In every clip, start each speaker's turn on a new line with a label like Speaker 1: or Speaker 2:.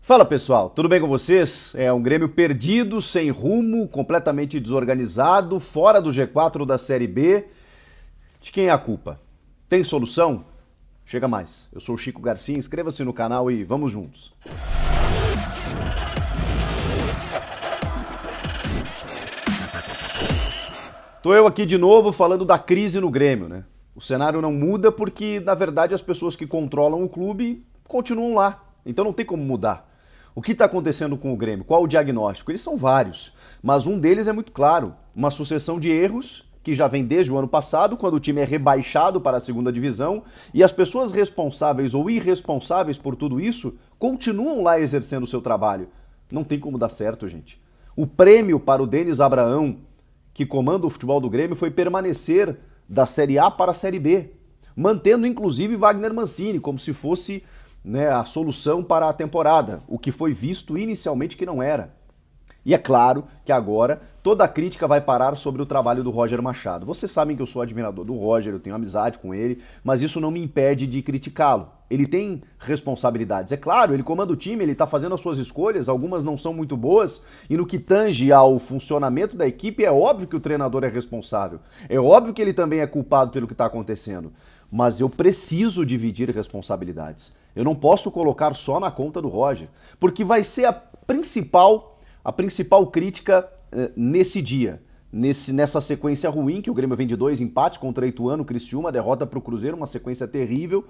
Speaker 1: Fala pessoal, tudo bem com vocês? É um Grêmio perdido, sem rumo, completamente desorganizado, fora do G4 da Série B. De quem é a culpa? Tem solução? Chega mais. Eu sou o Chico Garcia, inscreva-se no canal e vamos juntos. Tô eu aqui de novo falando da crise no Grêmio, né? O cenário não muda porque, na verdade, as pessoas que controlam o clube continuam lá. Então não tem como mudar. O que está acontecendo com o Grêmio? Qual o diagnóstico? Eles são vários, mas um deles é muito claro. Uma sucessão de erros que já vem desde o ano passado, quando o time é rebaixado para a segunda divisão, e as pessoas responsáveis ou irresponsáveis por tudo isso continuam lá exercendo o seu trabalho. Não tem como dar certo, gente. O prêmio para o Denis Abraão, que comanda o futebol do Grêmio, foi permanecer da Série A para a Série B, mantendo inclusive Wagner Mancini, como se fosse a solução para a temporada, o que foi visto inicialmente que não era. E é claro que agora toda a crítica vai parar sobre o trabalho do Roger Machado. Vocês sabem que eu sou admirador do Roger, eu tenho amizade com ele, mas isso não me impede de criticá-lo. Ele tem responsabilidades. É claro, ele comanda o time, ele está fazendo as suas escolhas, algumas não são muito boas, e no que tange ao funcionamento da equipe, é óbvio que o treinador é responsável. É óbvio que ele também é culpado pelo que está acontecendo. Mas eu preciso dividir responsabilidades. Eu não posso colocar só na conta do Roger, porque vai ser a principal crítica nesse dia, nessa sequência ruim, que o Grêmio vem de 2 empates contra Ituano, Criciúma, derrota para o Cruzeiro, uma sequência terrível,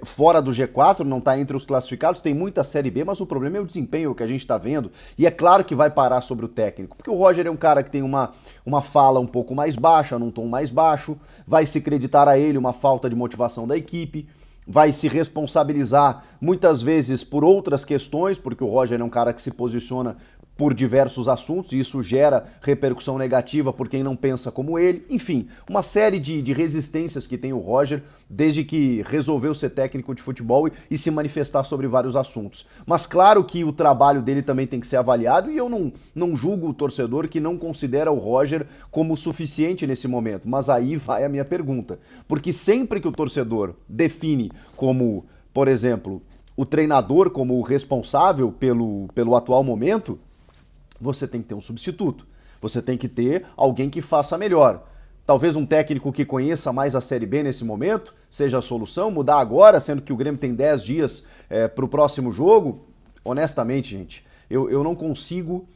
Speaker 1: fora do G4, não está entre os classificados, tem muita Série B, mas o problema é o desempenho que a gente está vendo, e é claro que vai parar sobre o técnico, porque o Roger é um cara que tem uma fala um pouco mais baixa, num tom mais baixo, vai se acreditar a ele uma falta de motivação da equipe, vai se responsabilizar muitas vezes por outras questões, porque o Roger é um cara que se posiciona por diversos assuntos e isso gera repercussão negativa por quem não pensa como ele. Enfim, uma série de resistências que tem o Roger desde que resolveu ser técnico de futebol e se manifestar sobre vários assuntos. Mas claro que o trabalho dele também tem que ser avaliado e eu não julgo o torcedor que não considera o Roger como suficiente nesse momento. Mas aí vai a minha pergunta. Porque sempre que o torcedor define como, por exemplo, o treinador como o responsável pelo atual momento, você tem que ter um substituto. Você tem que ter alguém que faça melhor. Talvez um técnico que conheça mais a Série B nesse momento seja a solução. Mudar agora, sendo que o Grêmio tem 10 dias para o próximo jogo. Honestamente, gente, eu não consigo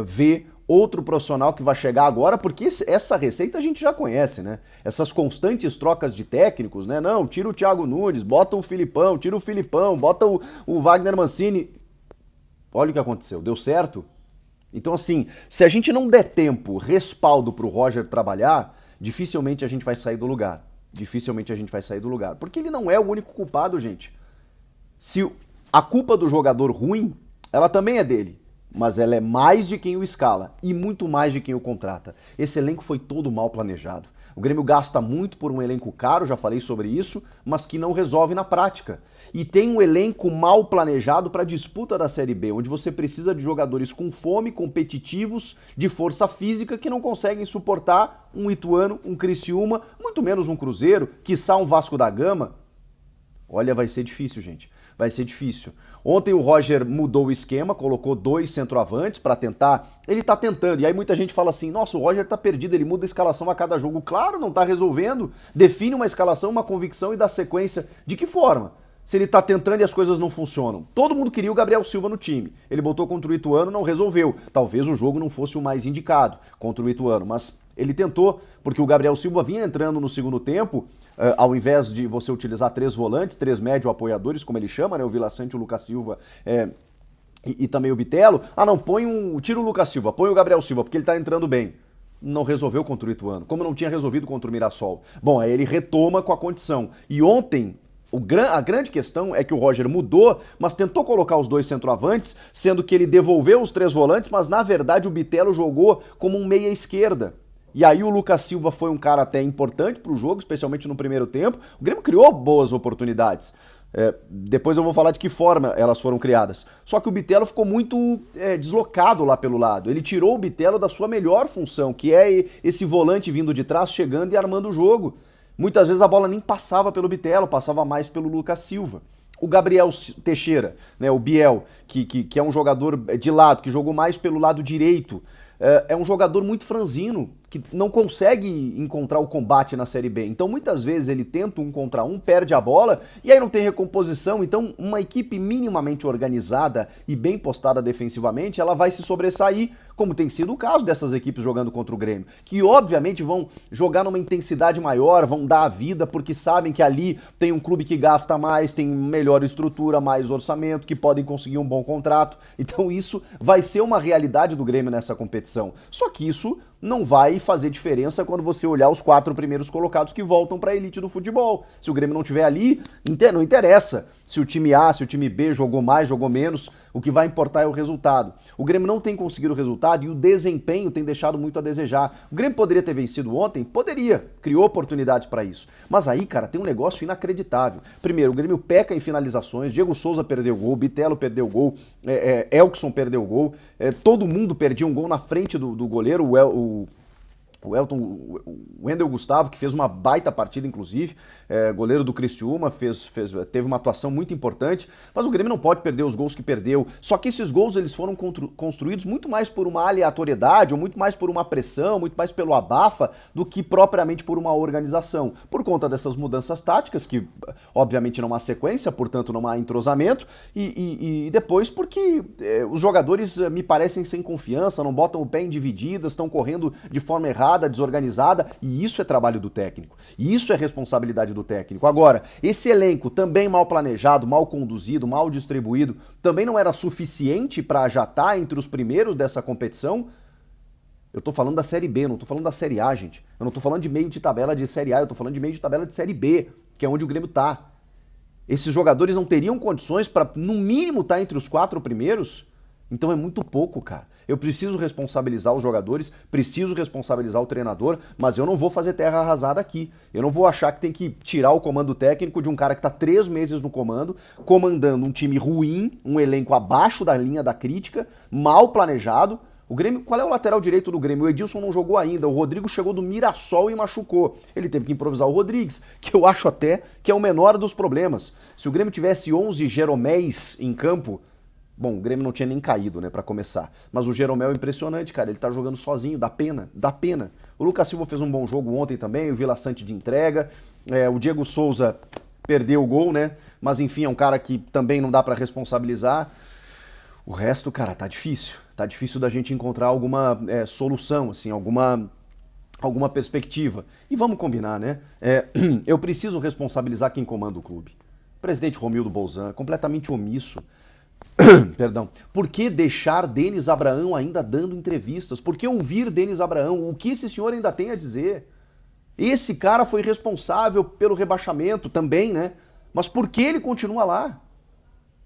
Speaker 1: ver outro profissional que vai chegar agora, porque essa receita a gente já conhece, né? Essas constantes trocas de técnicos, né? Não, tira o Thiago Nunes, bota o Filipão, tira o Filipão, bota o Wagner Mancini. Olha o que aconteceu, deu certo? Então assim, se a gente não der tempo, respaldo pro Roger trabalhar, dificilmente a gente vai sair do lugar. Dificilmente a gente vai sair do lugar. Porque ele não é o único culpado, gente. Se a culpa do jogador ruim, ela também é dele. Mas ela é mais de quem o escala e muito mais de quem o contrata. Esse elenco foi todo mal planejado. O Grêmio gasta muito por um elenco caro, já falei sobre isso, mas que não resolve na prática. E tem um elenco mal planejado para a disputa da Série B, onde você precisa de jogadores com fome, competitivos, de força física, que não conseguem suportar um Ituano, um Criciúma, muito menos um Cruzeiro, quiçá um Vasco da Gama. Olha, vai ser difícil, gente. Vai ser difícil. Ontem o Roger mudou o esquema, colocou 2 centroavantes para tentar. Ele tá tentando. E aí muita gente fala assim, nossa, o Roger tá perdido, ele muda a escalação a cada jogo. Claro, não tá resolvendo. Define uma escalação, uma convicção e dá sequência. De que forma? Se ele tá tentando e as coisas não funcionam. Todo mundo queria o Gabriel Silva no time. Ele botou contra o Ituano, não resolveu. Talvez o jogo não fosse o mais indicado contra o Ituano, mas ele tentou, porque o Gabriel Silva vinha entrando no segundo tempo, ao invés de você utilizar 3 volantes, 3 médio apoiadores, como ele chama, né? O Vila Sante, o Lucas Silva e também o Bitelo. Ah não, tira o Lucas Silva, põe o Gabriel Silva, porque ele tá entrando bem. Não resolveu contra o Ituano, como não tinha resolvido contra o Mirassol. Bom, aí ele retoma com a condição. E ontem, a grande questão é que o Roger mudou, mas tentou colocar os 2 centroavantes, sendo que ele devolveu os 3 volantes, mas na verdade o Bitelo jogou como um meia esquerda. E aí o Lucas Silva foi um cara até importante para o jogo, especialmente no primeiro tempo. O Grêmio criou boas oportunidades. Depois eu vou falar de que forma elas foram criadas. Só que o Bitelo ficou muito deslocado lá pelo lado. Ele tirou o Bitelo da sua melhor função, que é esse volante vindo de trás, chegando e armando o jogo. Muitas vezes a bola nem passava pelo Bitelo, passava mais pelo Lucas Silva. O Gabriel Teixeira, né, o Biel, que é um jogador de lado, que jogou mais pelo lado direito, é um jogador muito franzino, que não consegue encontrar o combate na Série B. Então, muitas vezes, ele tenta 1 contra 1, perde a bola e aí não tem recomposição. Então, uma equipe minimamente organizada e bem postada defensivamente, ela vai se sobressair, como tem sido o caso dessas equipes jogando contra o Grêmio, que obviamente vão jogar numa intensidade maior, vão dar a vida, porque sabem que ali tem um clube que gasta mais, tem melhor estrutura, mais orçamento, que podem conseguir um bom contrato. Então, isso vai ser uma realidade do Grêmio nessa competição. Só que isso não vai fazer diferença quando você olhar os 4 primeiros colocados que voltam para a elite do futebol. Se o Grêmio não estiver ali, não interessa se o time A, se o time B jogou mais, jogou menos, o que vai importar é o resultado. O Grêmio não tem conseguido o resultado e o desempenho tem deixado muito a desejar. O Grêmio poderia ter vencido ontem? Poderia, criou oportunidades para isso. Mas aí, cara, tem um negócio inacreditável. Primeiro, o Grêmio peca em finalizações, Diego Souza perdeu gol, Bitelo perdeu gol, Elkson perdeu gol, todo mundo perdia um gol na frente do goleiro, o Wendel Gustavo, que fez uma baita partida, inclusive, goleiro do Criciúma, teve uma atuação muito importante, mas o Grêmio não pode perder os gols que perdeu. Só que esses gols eles foram construídos muito mais por uma aleatoriedade, ou muito mais por uma pressão, muito mais pelo abafa, do que propriamente por uma organização. Por conta dessas mudanças táticas, que obviamente não há sequência, portanto não há entrosamento, e depois porque os jogadores me parecem sem confiança, não botam o pé em divididas, estão correndo de forma errada, desorganizada, e isso é trabalho do técnico. E isso é responsabilidade do técnico. Agora, esse elenco também mal planejado, mal conduzido, mal distribuído, também não era suficiente para já estar entre os primeiros dessa competição? Eu tô falando da Série B, não tô falando da Série A, gente. Eu não tô falando de meio de tabela de Série A, eu tô falando de meio de tabela de Série B, que é onde o Grêmio tá. Esses jogadores não teriam condições para, no mínimo, estar entre os 4 primeiros? Então é muito pouco, cara. Eu preciso responsabilizar os jogadores, preciso responsabilizar o treinador, mas eu não vou fazer terra arrasada aqui. Eu não vou achar que tem que tirar o comando técnico de um cara que está 3 meses no comando, comandando um time ruim, um elenco abaixo da linha da crítica, mal planejado. O Grêmio, qual é o lateral direito do Grêmio? O Edilson não jogou ainda, o Rodrigo chegou do Mirassol e machucou. Ele teve que improvisar o Rodrigues, que eu acho até que é o menor dos problemas. Se o Grêmio tivesse 11 Jeroméis em campo, bom, o Grêmio não tinha nem caído, né, pra começar. Mas o Jeromel é impressionante, cara. Ele tá jogando sozinho, dá pena, dá pena. O Lucas Silva fez um bom jogo ontem também, o Vila Sante de entrega. O Diego Souza perdeu o gol, né? Mas enfim, é um cara que também não dá pra responsabilizar. O resto, cara, tá difícil. Tá difícil da gente encontrar alguma solução, assim, alguma perspectiva. E vamos combinar, né? Eu preciso responsabilizar quem comanda o clube. O presidente Romildo Bolzan, completamente omisso. Perdão. Por que deixar Denis Abraão ainda dando entrevistas? Por que ouvir Denis Abraão? O que esse senhor ainda tem a dizer? Esse cara foi responsável pelo rebaixamento também, né? Mas por que ele continua lá?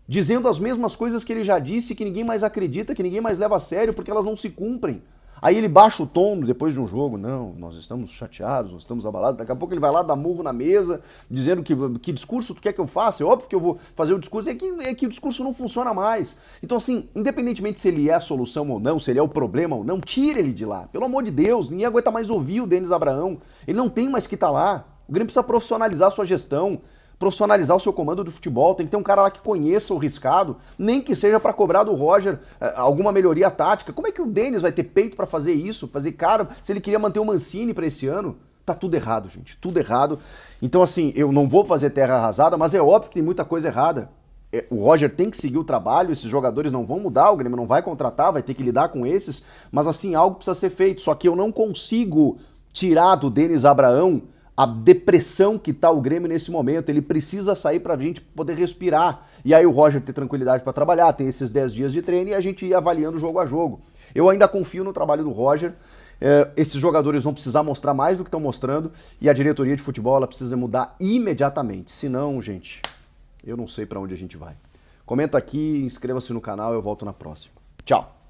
Speaker 1: Dizendo as mesmas coisas que ele já disse, que ninguém mais acredita, que ninguém mais leva a sério, porque elas não se cumprem. Aí ele baixa o tom depois de um jogo, não, nós estamos chateados, nós estamos abalados, daqui a pouco ele vai lá dar murro na mesa, dizendo que discurso tu quer que eu faça, é óbvio que eu vou fazer o discurso, é que o discurso não funciona mais. Então assim, independentemente se ele é a solução ou não, se ele é o problema ou não, tira ele de lá, pelo amor de Deus, ninguém aguenta mais ouvir o Denis Abraão, ele não tem mais que estar lá, o Grêmio precisa profissionalizar a sua gestão, profissionalizar o seu comando do futebol, tem que ter um cara lá que conheça o riscado, nem que seja para cobrar do Roger alguma melhoria tática. Como é que o Denis vai ter peito para fazer isso, fazer cara, se ele queria manter o Mancini para esse ano? Tá tudo errado, gente, tudo errado. Então assim, eu não vou fazer terra arrasada, mas é óbvio que tem muita coisa errada. O Roger tem que seguir o trabalho, esses jogadores não vão mudar, o Grêmio não vai contratar, vai ter que lidar com esses, mas assim, algo precisa ser feito, só que eu não consigo tirar do Denis Abraão a depressão que tá o Grêmio nesse momento. Ele precisa sair pra gente poder respirar. E aí o Roger ter tranquilidade para trabalhar, tem esses 10 dias de treino e a gente ir avaliando jogo a jogo. Eu ainda confio no trabalho do Roger. Esses jogadores vão precisar mostrar mais do que estão mostrando e a diretoria de futebol ela precisa mudar imediatamente. Senão, gente, eu não sei para onde a gente vai. Comenta aqui, inscreva-se no canal, eu volto na próxima. Tchau!